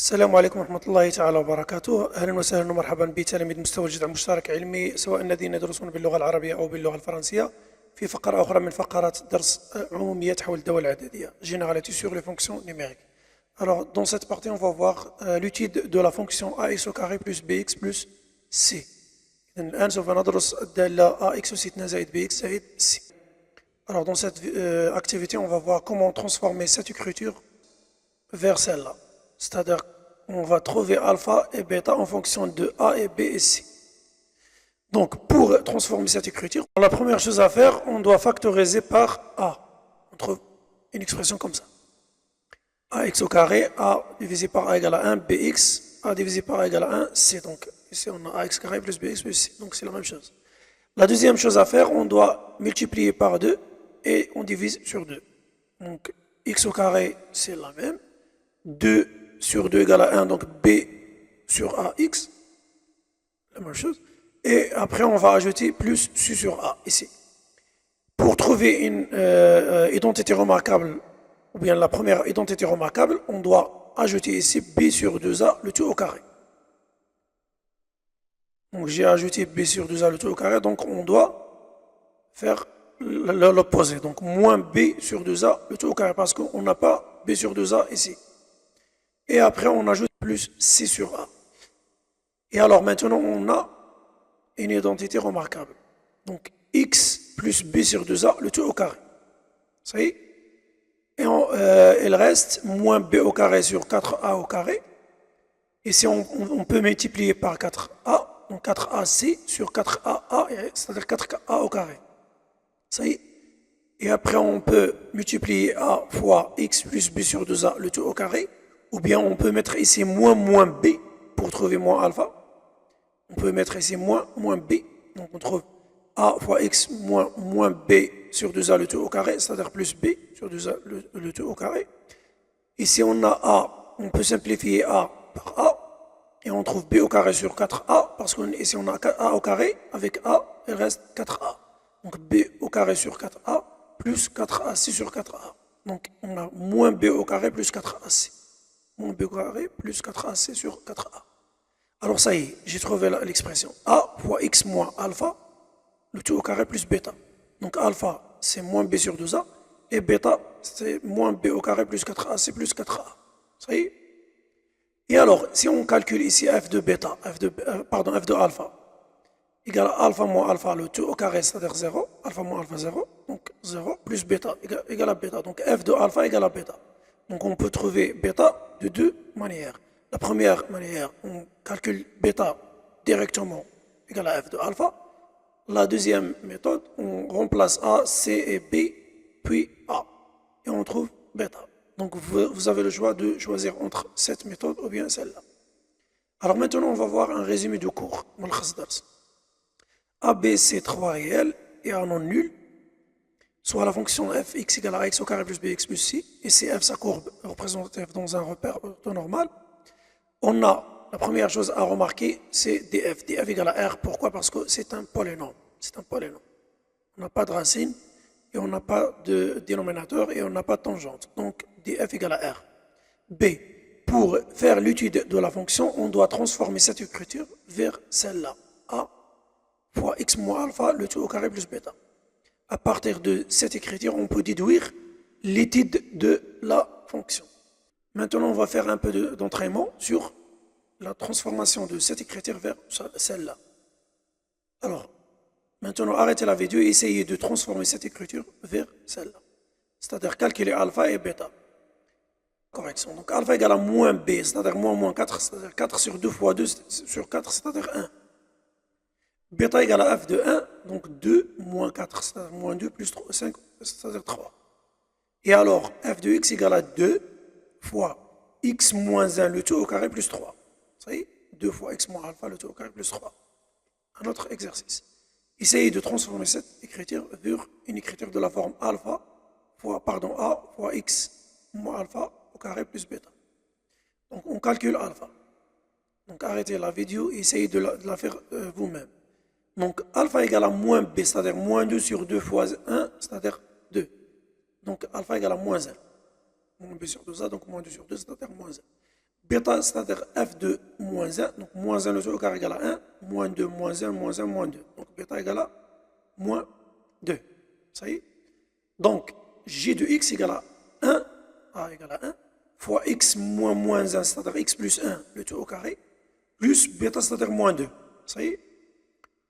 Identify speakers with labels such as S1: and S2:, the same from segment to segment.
S1: السلام عليكم ورحمة الله تعالى وبركاته. أهلا وسهلا ومرحبا بتلاميذ مستوى الجذع المشترك علمي، سواء الذين يدرسون باللغة العربية أو باللغة الفرنسية، في فقرة أخرى من فقرات درس عموميات حول الدوال العددية Généralité sur les fonctions numériques. Alors, dans cette partie, on va voir l'étude de la fonction ax au carré plus bx plus c. الآن سوف ندرس الدالة ax أس زائد bx زائد c. Alors, dans cette activité, on va voir comment transformer cette écriture vers celle-là. C'est-à-dire on va trouver alpha et bêta en fonction de A et B et C. Donc, pour transformer cette écriture, la première chose à faire, on doit factoriser par A. On trouve une expression comme ça. Ax au carré, A divisé par A égale à 1, Bx, A divisé par A égale à 1, C. Donc, ici on a Ax carré plus Bx plus C. Donc, c'est la même chose. La deuxième chose à faire, on doit multiplier par 2 et on divise sur 2. Donc, x au carré, c'est la même. 2 sur 2 égale à 1, donc B sur AX, la même chose. Et après, on va ajouter plus C sur A, ici. Pour trouver une identité remarquable, ou bien la première identité remarquable, on doit ajouter ici B sur 2A, le tout au carré. Donc j'ai ajouté B sur 2A, le tout au carré, donc on doit faire l'opposé. Donc moins B sur 2A, le tout au carré, parce qu'on n'a pas B sur 2A ici. Et après, on ajoute plus C sur A. Et alors, maintenant, on a une identité remarquable. Donc, x plus b sur 2a, le tout au carré. Ça y est. Et il reste moins b au carré sur 4a au carré. Et si on peut multiplier par 4a, donc 4ac sur 4aa, c'est-à-dire 4a au carré. Ça y est. Et après, on peut multiplier a fois x plus b sur 2a, le tout au carré. Ou bien on peut mettre ici moins b pour trouver moins alpha. On peut mettre ici moins b. Donc on trouve a fois x moins b sur 2a le tout au carré, c'est-à-dire plus b sur 2a le tout au carré. Ici on a a, on peut simplifier a par a. Et on trouve b au carré sur 4a, parce qu'ici on a a au carré, avec a, il reste 4a. Donc b au carré sur 4a plus 4ac sur 4a. Donc on a moins b au carré plus 4ac. Moins b au carré plus 4ac sur 4a. Alors ça y est, j'ai trouvé l'expression a fois x moins alpha, le tout au carré plus bêta. Donc alpha, c'est moins b sur 2a, et bêta, c'est moins b au carré plus 4ac plus 4a. Ça y est. Et alors, si on calcule ici f de bêta, f de alpha, égale à alpha moins alpha, le tout au carré, c'est-à-dire 0, alpha moins alpha 0, donc 0 plus bêta égale à bêta. Donc f de alpha égale à bêta. Donc on peut trouver bêta de deux manières. La première manière, on calcule bêta directement égal à f de alpha. La deuxième méthode, on remplace a, c et b, puis a. Et on trouve bêta. Donc vous avez le choix de choisir entre cette méthode ou bien celle-là. Alors maintenant, on va voir un résumé du cours. A, B, C, 3 réels et A non nul. Soit la fonction f x égale à x au carré plus bx plus c, et c'est f sa courbe représentative dans un repère orthonormal. On a la première chose à remarquer, c'est df. df égale à r. Pourquoi? Parce que c'est un polynôme. C'est un polynôme. On n'a pas de racine, et on n'a pas de dénominateur, et on n'a pas de tangente. Donc df égale à r. B. Pour faire l'étude de la fonction, on doit transformer cette écriture vers celle-là. A fois x moins alpha, le tout au carré plus bêta. À partir de cette écriture, on peut déduire l'étude de la fonction. Maintenant, on va faire un peu d'entraînement sur la transformation de cette écriture vers celle-là. Alors, maintenant, arrêtez la vidéo et essayez de transformer cette écriture vers celle-là. C'est-à-dire calculer alpha et bêta. Correction. Donc, alpha égale à moins b, c'est-à-dire moins 4, c'est-à-dire 4 sur 2 fois 2 sur 4, c'est-à-dire 1. Bêta égale à f de 1, donc 2 moins 4, c'est-à-dire moins 2 plus 3, 5, c'est-à-dire 3. Et alors, f de x égale à 2 fois x moins 1, le tout au carré plus 3. Ça y est, 2 fois x moins alpha, le tout au carré plus 3. Un autre exercice. Essayez de transformer cette écriture vers une écriture de la forme alpha a fois x moins alpha au carré plus bêta. Donc, on calcule alpha. Donc, arrêtez la vidéo et essayez de la faire vous-même. Donc, alpha égale à moins b, c'est-à-dire moins 2 sur 2 fois 1, c'est-à-dire 2. Donc, alpha égale à moins 1. Moins b sur 2a, donc moins 2 sur 2, c'est-à-dire moins 1. Bêta, c'est-à-dire f de moins 1. Donc moins 1 le tout au carré égale à 1. Moins 2, moins 1, moins 1, moins 2. Donc bêta égale à moins 2. Ça y est. Donc j de x égale à 1. A égale à 1. Fois x moins moins 1, c'est-à-dire x plus 1, le tout au carré. Plus bêta, c'est-à-dire moins 2. Ça y est.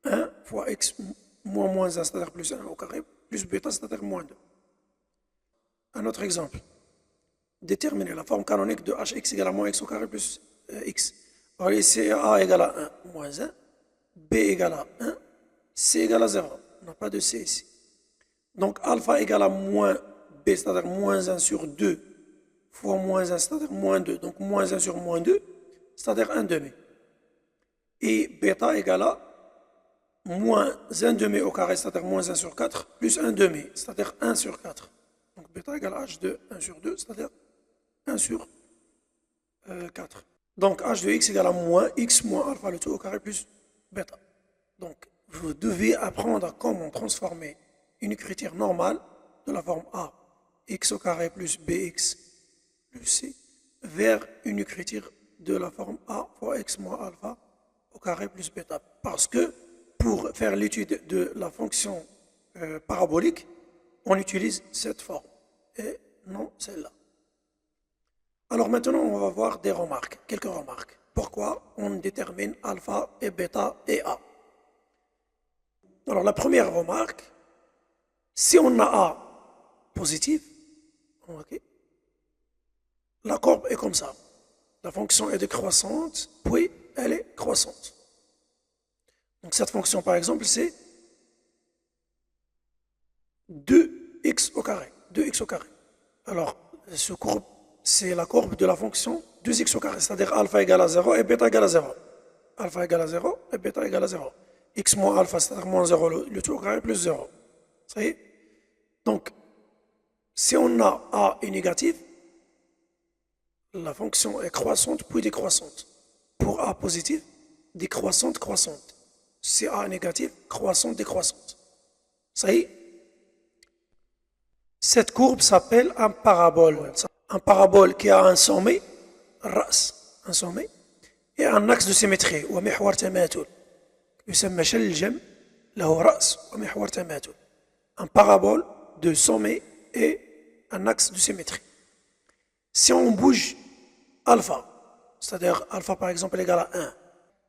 S1: 1 fois x moins moins 1, c'est-à-dire plus 1 au carré. Plus bêta, c'est-à-dire moins 2. Un autre exemple. Déterminer la forme canonique de hx égale à moins x au carré plus x. Alors ici, a égale à 1 moins 1, b égale à 1, c égale à 0. On n'a pas de c ici. Donc alpha égale à moins b, c'est-à-dire moins 1 sur 2, fois moins 1, c'est-à-dire moins 2. Donc moins 1 sur moins 2, c'est-à-dire 1 demi. Et bêta égale à moins 1 demi au carré, c'est-à-dire moins 1 sur 4, plus 1 demi, c'est-à-dire 1 sur 4. Donc bêta égale à h de 1 sur 2, c'est-à-dire 1 sur 4. Donc h de x égale à moins x moins alpha le tout au carré plus bêta. Donc vous devez apprendre à comment transformer une écriture normale de la forme a x au carré plus bx plus c vers une écriture de la forme a fois x moins alpha au carré plus bêta. Parce que pour faire l'étude de la fonction parabolique, on utilise cette forme et non celle-là. Alors maintenant, on va voir des remarques, quelques remarques. Pourquoi on détermine alpha et bêta et a? Alors la première remarque, si on a a positif, okay, la courbe est comme ça. La fonction est décroissante, puis elle est croissante. Donc cette fonction, par exemple, c'est 2x au carré. 2x au carré. Alors, ce courbe, c'est la courbe de la fonction 2x au carré, c'est-à-dire alpha égale à 0 et bêta égale à 0. Alpha égale à 0 et bêta égale à 0. X moins alpha, c'est-à-dire moins 0, le tout au carré plus 0. Ça y est. Donc, si on a a est négatif, la fonction est croissante puis décroissante. Pour a positif, décroissante, croissante. Si a est négatif, croissante, décroissante. Ça y est. Cette courbe s'appelle un parabole. Un parabole qui a un sommet, ras, un sommet, et un axe de symétrie, ومحور تماثل. يسمى شلجم له رأس ومحور تماثل. Un parabole de sommet et un axe de symétrie. Si on bouge alpha, c'est-à-dire alpha par exemple égale à 1,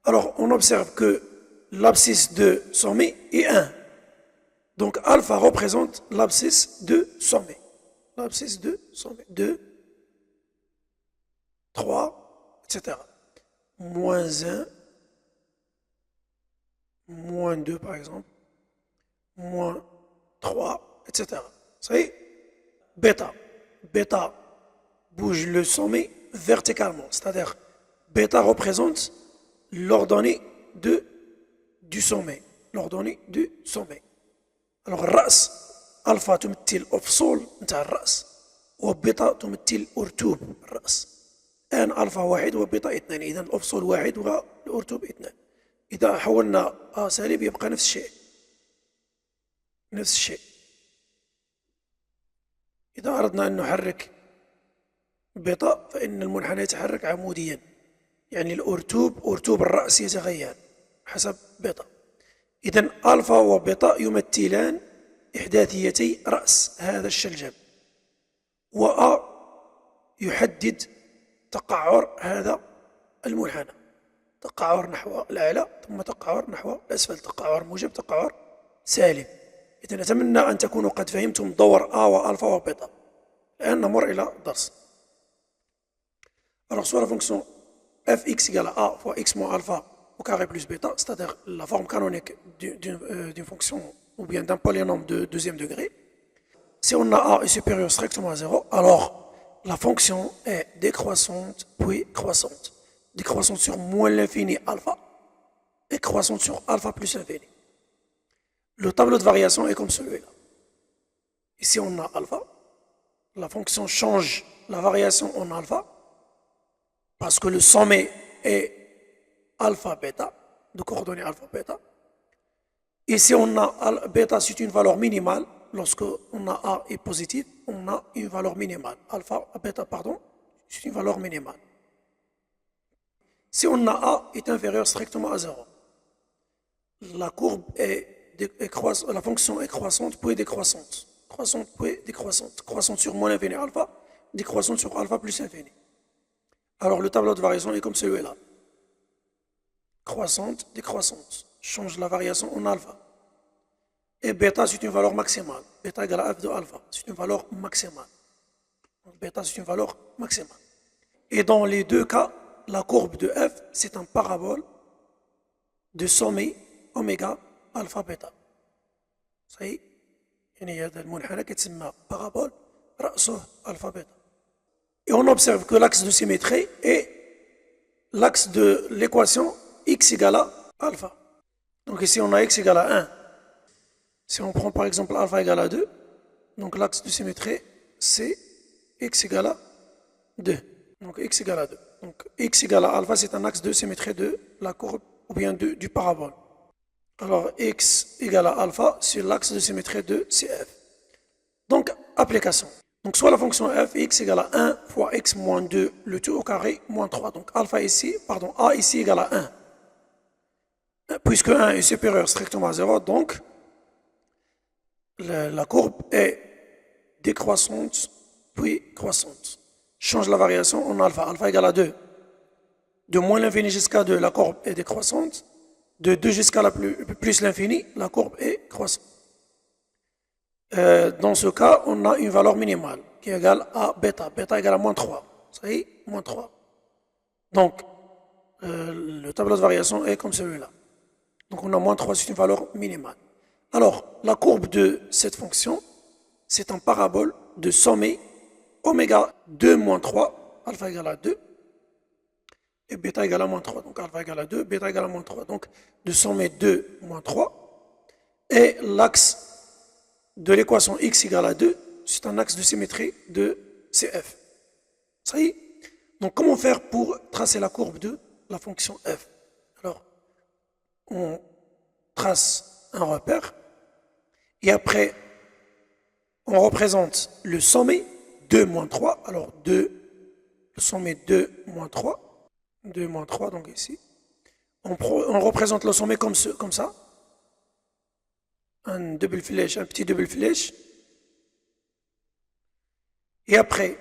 S1: alors on observe que l'abscisse de sommet est 1. Donc alpha représente l'abscisse de sommet. L'abscisse de sommet. 2, 3, etc. Moins 1, moins 2 par exemple, moins 3, etc. Ça y est. Bêta. Bêta bouge le sommet verticalement. C'est-à-dire, bêta représente l'ordonnée du sommet. L'ordonnée du sommet. Alors, ras, alpha تمثل أفصول نتاع الرأس وبيتا تمثل أرتوب الرأس. ان الفا واحد وبيتا اثنان، اذا الافصول واحد والارتوب اثنان. اذا حولنا سالب يبقى نفس الشيء. نفس الشيء. اذا اردنا ان نحرك بيتا فان المنحنى يتحرك عموديا، يعني ارتوب الراس يتغير حسب بيتا. اذا الفا وبيتا يمثلان احداثيتي راس هذا الشلجم، وأ يحدد تقعر هذا المنحنى، تقعر نحو الأعلى ثم تقعر نحو الأسفل، تقعر موجب تقعر سالب. إذا نتمنى أن تكونوا قد فهمتم دور A وألفا وبيتا. الآن نمر إلى الدرس. Alors soit la fonction fx égale à a fois x moins alpha au carré plus bêta, c'est-à-dire la forme canonique d'une fonction ou bien d'un polynôme de deuxième degré. Si on a a est supérieur strictement à 0, alors la fonction est décroissante puis croissante. Décroissante sur moins l'infini alpha et croissante sur alpha plus l'infini. Le tableau de variation est comme celui-là. Ici on a alpha. La fonction change la variation en alpha parce que le sommet est alpha bêta, de coordonnées alpha bêta. Ici on a bêta, c'est une valeur minimale. Lorsque on a A est positif, on a une valeur minimale. Alpha, bêta, pardon, c'est une valeur minimale. Si on a A est inférieur strictement à 0, la courbe la fonction est croissante puis décroissante. Croissante puis décroissante. Croissante sur moins l'infini alpha, décroissante sur alpha plus infini. Alors le tableau de variation est comme celui-là. Croissante, décroissante. Change la variation en alpha. Et bêta, c'est une valeur maximale. Bêta égale à f de alpha. C'est une valeur maximale. Donc, bêta, c'est une valeur maximale. Et dans les deux cas, la courbe de f, c'est un parabole de sommet oméga alpha bêta. Ça y est, يعني هذا المنحنى كيتسمى parabole رأسه alpha bêta. Et on observe que l'axe de symétrie est l'axe de l'équation x égale à alpha. Donc ici on a x égale à 1. Si on prend par exemple alpha égale à 2, donc l'axe de symétrie c'est x égale à 2. Donc x égale à 2. Donc x égale à alpha, c'est un axe de symétrie de la courbe ou bien du parabole. Alors x égale à alpha, c'est l'axe de symétrie de CF. Donc application. Donc soit la fonction f x égale à 1 fois x moins 2, le tout au carré moins 3. Donc alpha ici, pardon, a ici égale à 1. Puisque 1 est supérieur strictement à 0, donc la courbe est décroissante puis croissante. Change la variation en alpha. Alpha égale à 2. De moins l'infini jusqu'à 2, la courbe est décroissante. De 2 jusqu'à plus l'infini, la courbe est croissante. Dans ce cas, on a une valeur minimale qui est égale à bêta. Bêta égale à moins 3. Ça y est, moins 3. Donc, le tableau de variation est comme celui-là. Donc, on a moins 3, c'est une valeur minimale. Alors, la courbe de cette fonction, c'est un parabole de sommet oméga 2 moins 3, alpha égale à 2, et bêta égale à moins 3. Donc alpha égale à 2, bêta égale à moins 3. Donc de sommet 2 moins 3. Et l'axe de l'équation x égale à 2, c'est un axe de symétrie de CF. Ça y est. Donc comment faire pour tracer la courbe de la fonction f? Alors, on trace un repère, et après, on représente le sommet 2 moins 3. Alors 2, le sommet 2 moins 3. 2 moins 3, donc ici. On représente le sommet comme ça. Un double flèche, un petit double flèche. Et après,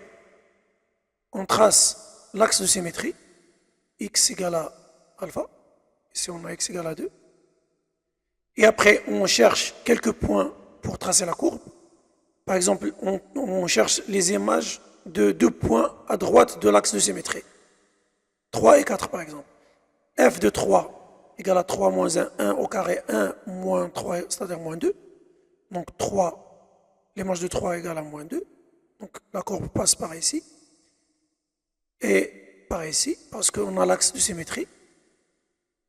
S1: on trace l'axe de symétrie. X égale à alpha. Ici, on a x égale à 2. Et après, on cherche quelques points pour tracer la courbe. Par exemple, on cherche les images de 2 points à droite de l'axe de symétrie. 3 et 4 par exemple. F de 3 égale à 3 moins 1, 1 au carré, 1 moins 3, c'est-à-dire moins 2. Donc 3, l'image de 3 égale à moins 2. Donc la courbe passe par ici. Et par ici, parce qu'on a l'axe de symétrie.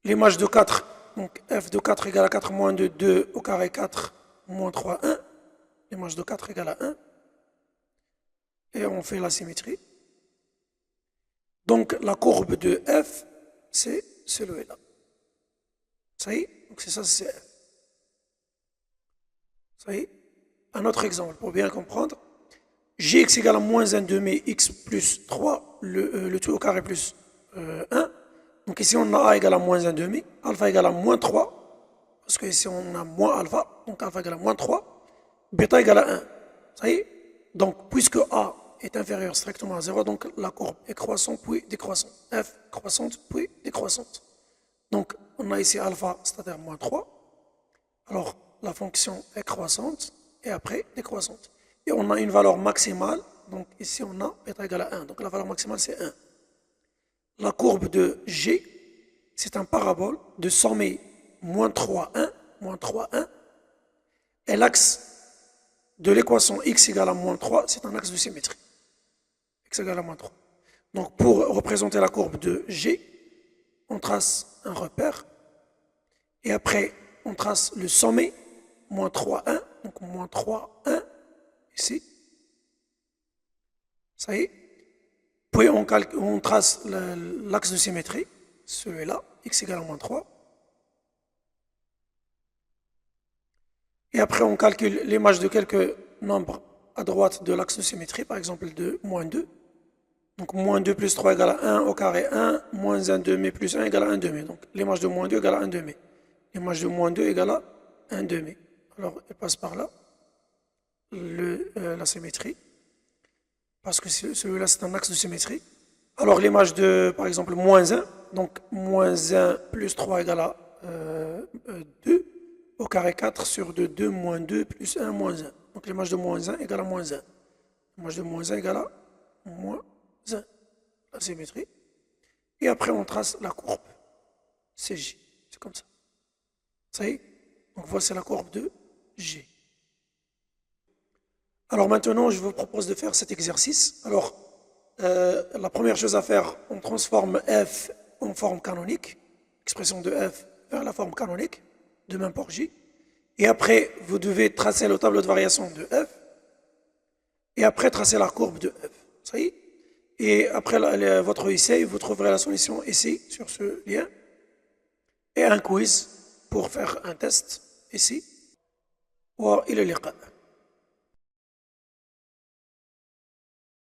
S1: L'image de 4, donc F de 4 égale à 4 moins 2, 2 au carré, 4 moins 3, 1. L'image de 4 égale à 1. Et on fait la symétrie. Donc la courbe de f, c'est celui-là. Ça y est? Donc c'est ça, c'est f. Ça y est? Un autre exemple pour bien comprendre. Gx égale à moins 1 demi x plus 3, le tout au carré plus 1. Donc ici on a a égale à moins 1 demi, alpha égale à moins 3, parce que ici on a moins alpha, donc alpha égale à moins 3, bêta égale à 1. Ça y est? Donc puisque a est inférieur strictement à 0, donc la courbe est croissante puis décroissante. F croissante puis décroissante. Donc on a ici alpha, c'est-à-dire moins 3. Alors la fonction est croissante et après décroissante. Et on a une valeur maximale, donc ici on a bêta égale à 1. Donc la valeur maximale c'est 1. La courbe de G, c'est un parabole de sommet moins 3, 1, moins 3, 1. Et l'axe de l'équation x égale à moins 3, c'est un axe de symétrie. X égale à moins 3. Donc pour représenter la courbe de G, on trace un repère. Et après, on trace le sommet, moins 3, 1. Donc moins 3, 1, ici. Ça y est. Puis on trace l'axe de symétrie, celui-là, x égale à moins 3. Et après, on calcule l'image de quelques nombres à droite de l'axe de symétrie, par exemple de moins 2. Donc moins 2 plus 3 égale à 1 au carré 1, moins 1 demi plus 1 égale à 1 demi. Donc l'image de moins 2 égale à 1 demi. L'image de moins 2 égale à 1 demi. Alors elle passe par là, la symétrie, parce que celui-là c'est un axe de symétrie. Alors l'image de, par exemple, moins 1, donc moins 1 plus 3 égale à 2, au carré 4 sur 2, 2 moins 2 plus 1 moins 1. Donc l'image de moins 1 égale à moins 1. L'image de moins 1 égale à moins 1. La symétrie. Et après on trace la courbe CJ. C'est comme ça. Ça y est? Donc voici la courbe de G. Alors maintenant, je vous propose de faire cet exercice. Alors, la première chose à faire, on transforme f en forme canonique, expression de f vers la forme canonique, de même pour j. Et après, vous devez tracer le tableau de variation de f, et après tracer la courbe de f. Ça y est? Et après votre essai, vous trouverez la solution ici, sur ce lien, et un quiz pour faire un test ici. وإلى اللقاء.